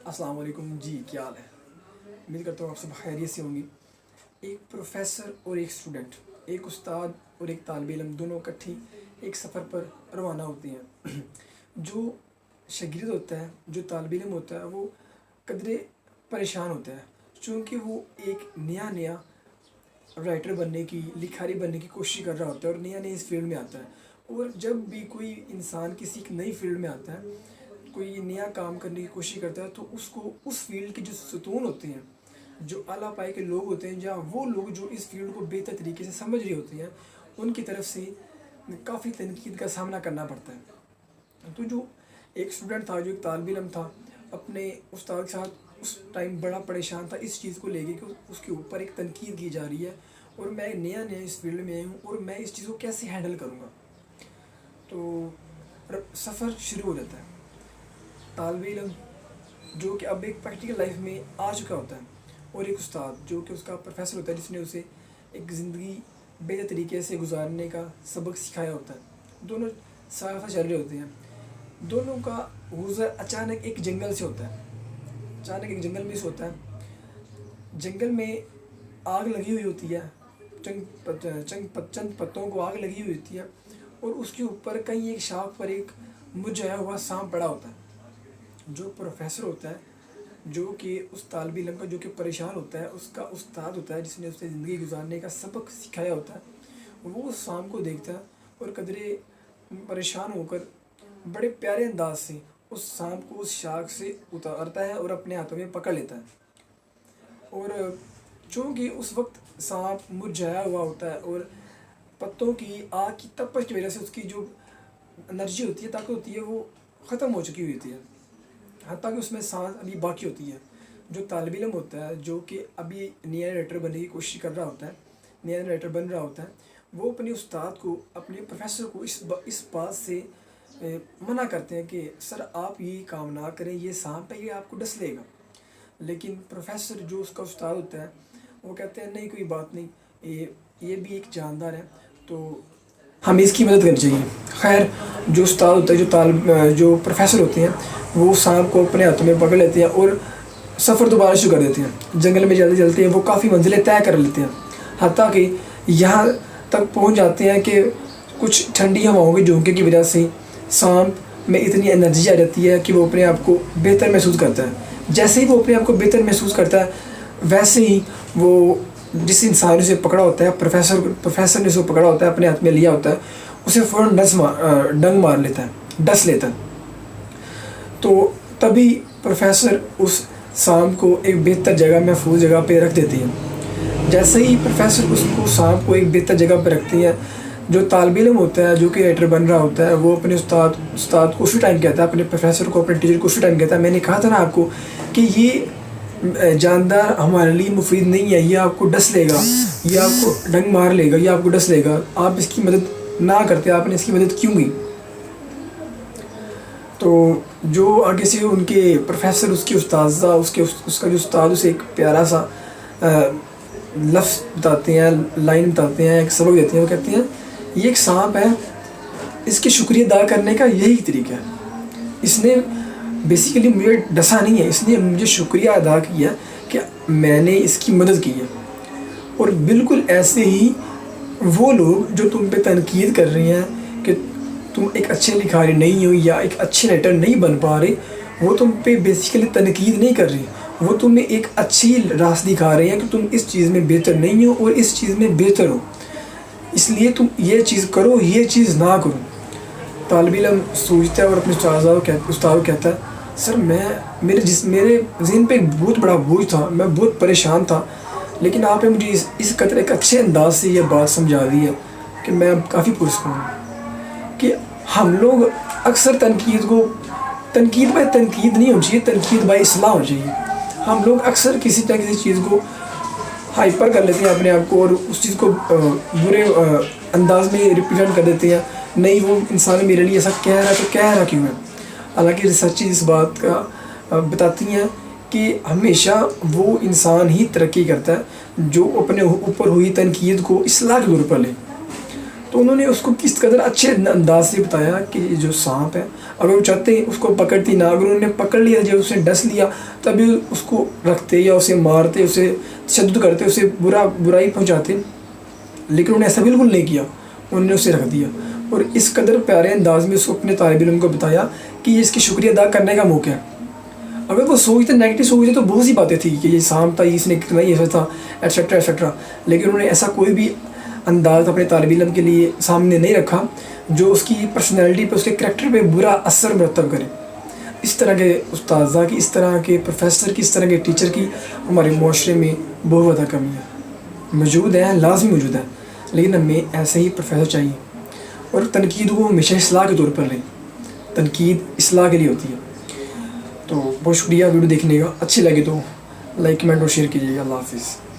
السلام علیکم جی، کیا حال ہے؟ امید کرتا ہوں آپ سب خیریت سے ہوں گی۔ ایک پروفیسر اور ایک اسٹوڈنٹ، ایک استاد اور ایک طالب علم، دونوں اکٹھی ایک سفر پر روانہ ہوتے ہیں۔ جو شاگرد ہوتا ہے، جو طالب علم ہوتا ہے، وہ قدرے پریشان ہوتا ہے، چونکہ وہ ایک نیا رائٹر بننے کی، لکھاری بننے کی کوشش کر رہا ہوتا ہے اور نیا اس فیلڈ میں آتا ہے۔ اور جب بھی کوئی انسان کسی ایک نئی فیلڈ میں آتا ہے، کوئی نیا کام کرنے کی کوشش کرتا ہے، تو اس کو اس فیلڈ کے جو ستون ہوتے ہیں، جو اعلیٰ پائے کے لوگ ہوتے ہیں، جہاں وہ لوگ جو اس فیلڈ کو بہتر طریقے سے سمجھ رہے ہوتے ہیں، ان کی طرف سے کافی تنقید کا سامنا کرنا پڑتا ہے۔ تو جو ایک اسٹوڈنٹ تھا، جو ایک طالب علم تھا، اپنے استاد کے ساتھ اس ٹائم بڑا پریشان تھا اس چیز کو لے کے کہ اس کے اوپر ایک تنقید کی جا رہی ہے اور میں نیا اس فیلڈ میں ہوں اور میں اس چیز کو کیسے ہینڈل کروں گا۔ تو سفر شروع ہو جاتا ہے۔ طالب علم جو کہ اب ایک پریکٹیکل لائف میں آ چکا ہوتا ہے، اور ایک استاد جو کہ اس کا پروفیسر ہوتا ہے، جس نے اسے ایک زندگی بہتر طریقے سے گزارنے کا سبق سکھایا ہوتا ہے۔ دونوں ساتھ چل رہے ہوتے ہیں۔ دونوں کا گزر اچانک ایک جنگل سے ہوتا ہے، اچانک ایک جنگل میں سے ہوتا ہے۔ جنگل میں آگ لگی ہوئی ہوتی ہے، چند پتوں کو آگ لگی ہوئی ہوتی ہے، اور اس کے اوپر کہیں ایک شاخ پر ایک مرجھایا ہوا سانپ پڑا ہوتا ہے۔ جو پروفیسر ہوتا ہے، جو کہ اس طالب علم کا جو کہ پریشان ہوتا ہے، اس کا استاد ہوتا ہے، جس نے اسے زندگی گزارنے کا سبق سکھایا ہوتا ہے، وہ اس سانپ کو دیکھتا ہے اور قدرے پریشان ہو کر بڑے پیارے انداز سے اس سانپ کو اس شاخ سے اتارتا ہے اور اپنے ہاتھوں میں پکڑ لیتا ہے۔ اور چونکہ اس وقت سانپ مرجھایا ہوا ہوتا ہے اور پتوں کی آگ کی تپش کی وجہ سے اس کی جو انرجی ہوتی ہے، طاقت ہوتی ہے، وہ ختم ہو چکی ہوئی ہوتی ہے، حتیٰ کہ اس میں سانس ابھی باقی ہوتی ہے۔ جو طالب علم ہوتا ہے، جو کہ ابھی نیا رائٹر بننے کی کوشش کر رہا ہوتا ہے، نیا رائٹر بن رہا ہوتا ہے، وہ اپنے استاد کو، اپنے پروفیسر کو اس بات سے منع کرتے ہیں کہ سر آپ یہ کام نہ کریں، یہ سانپ ہے، یہ آپ کو ڈس لے گا۔ لیکن پروفیسر جو اس کا استاد ہوتا ہے، وہ کہتے ہیں نہیں، کوئی بات نہیں، یہ بھی ایک جاندار ہے، تو ہمیں اس کی مدد کرنی چاہیے۔ خیر، جو استاد ہوتا ہے، جو پروفیسر ہوتے ہیں، وہ سانپ کو اپنے ہاتھوں میں پکڑ لیتے ہیں اور سفر دوبارہ شروع کر دیتے ہیں۔ جنگل میں چلتے چلتے وہ کافی منزلیں طے کر لیتے ہیں، حتیٰ کہ یہاں تک پہنچ جاتے ہیں کہ کچھ ٹھنڈی ہواؤں کے جھونکے کی وجہ سے سانپ میں اتنی انرجی آ جاتی ہے کہ وہ اپنے آپ کو بہتر محسوس کرتا ہے۔ جیسے ہی وہ اپنے آپ کو بہتر محسوس کرتا ہے، ویسے ہی وہ جس انسان نے اسے پکڑا ہوتا ہے، پروفیسر نے اسے پکڑا ہوتا ہے، اپنے ہاتھ میں لیا ہوتا ہے، اسے فوراً ڈنگ مار لیتا ہے، ڈس لیتا ہے۔ تو تبھی پروفیسر اس سانپ کو ایک بہتر جگہ، محفوظ جگہ پہ رکھ دیتی ہے۔ جیسے ہی پروفیسر اس کو سانپ کو ایک بہتر جگہ پہ رکھتی ہے، جو طالب علم ہوتا ہے، جو کہ رائٹر بن رہا ہوتا ہے، وہ اپنے استاد کو اسی ٹائم کہتا ہے، اپنے پروفیسر کو، اپنے ٹیچر کو اسی ٹائم کہتا ہے، میں نے کہا تھا نا آپ کو کہ یہ جاندار ہمارے لیے مفید نہیں ہے، یہ آپ کو ڈس لے گا، یہ آپ کو ڈنگ مار لے گا، یہ آپ کو ڈس لے گا، آپ اس کی مدد نہ کرتے، آپ نے اس کی مدد کیوں کی؟ تو جو آگے سے ان کے پروفیسر، اس کی استاذہ، اس کا جو استاد اسے ایک پیارا سا لفظ بتاتے ہیں، لائن بتاتے ہیں، ایک سبق دیتے ہیں، وہ کہتے ہیں یہ ایک سانپ ہے، اس کے شکریہ ادا کرنے کا یہی طریقہ ہے، اس نے بیسیکلی مجھے ڈسا نہیں ہے، اس نے مجھے شکریہ ادا کیا کہ میں نے اس کی مدد کی ہے۔ اور بالکل ایسے ہی وہ لوگ جو تم پہ تنقید کر رہے ہیں کہ تم ایک اچھے لکھاری نہیں ہو یا ایک اچھے رائٹر نہیں بن پا رہے، وہ تم پہ بیسیکلی تنقید نہیں کر رہے، وہ تمہیں ایک اچھی راست دکھا رہے ہیں کہ تم اس چیز میں بہتر نہیں ہو اور اس چیز میں بہتر ہو، اس لیے تم یہ چیز کرو، یہ چیز نہ کرو۔ طالب علم سوچتا ہے اور اپنے استاد کو کہتا ہے سر میرے ذہن پہ ایک بہت بڑا بوجھ تھا، میں بہت پریشان تھا، لیکن آپ نے مجھے اس قدر ایک اچھے انداز سے یہ بات سمجھا دی ہے کہ میں اب کافی پرسکون ہوں۔ کہ ہم لوگ اکثر تنقید بائی تنقید نہیں ہونی چاہیے، تنقید بائی اصلاح ہونی چاہیے۔ ہم لوگ اکثر کسی نہ کسی چیز کو ہائپر کر لیتے ہیں اپنے آپ کو، اور اس چیز کو برے انداز میں ریپرزینٹ کر دیتے ہیں، نہیں وہ انسان میرے لیے ایسا کہہ رہا ہے تو کہہ رہا کیوں ہے۔ حالانکہ ریسرچ اس بات کا بتاتی ہیں کہ ہمیشہ وہ انسان ہی ترقی کرتا ہے جو اپنے اوپر ہوئی تنقید کو اصلاح کے طور پر لے۔ تو انہوں نے اس کو کس قدر اچھے انداز سے بتایا کہ یہ جو سانپ ہے، اگر وہ چاہتے اس کو پکڑتی نہ، اگر انہوں نے پکڑ لیا، جب اس نے ڈس لیا تبھی اس کو رکھتے یا اسے مارتے، اسے تشدد کرتے، اسے برائی پہنچاتے، لیکن انہوں نے ایسا بالکل نہیں کیا، انہوں نے اسے رکھ دیا اور اس قدر پیارے انداز میں اس کو اپنے طالب علم کو بتایا کہ یہ اس کی شکریہ ادا کرنے کا موقع ہے۔ اگر وہ سوچتے نیگیٹو سوچتے تو بہت سی باتیں تھی کہ یہ سام تھا، اس نے کتنا ایسا تھا ایٹسیٹرا ایٹسیٹرا، لیکن انہوں نے ایسا کوئی بھی انداز اپنے طالب علم کے لیے سامنے نہیں رکھا جو اس کی پرسنالٹی پہ، اس کے کریکٹر پہ برا اثر مرتب کرے۔ اس طرح کے اساتذہ کی، اس طرح کے پروفیسر کی، اس طرح کے ٹیچر کی ہمارے معاشرے میں بہت زیادہ کمی ہے، موجود ہیں، لازمی موجود ہیں، لیکن ہمیں ایسے ہی پروفیسر چاہیے۔ اور تنقید کو ہمیشہ اصلاح کے طور پر لیں، تنقید اصلاح کے لیے ہوتی ہے۔ تو بہت شکریہ ویڈیو دیکھنے کا، اچھی لگے تو لائک کمنٹ اور شیئر کیجیے گا۔ اللہ حافظ۔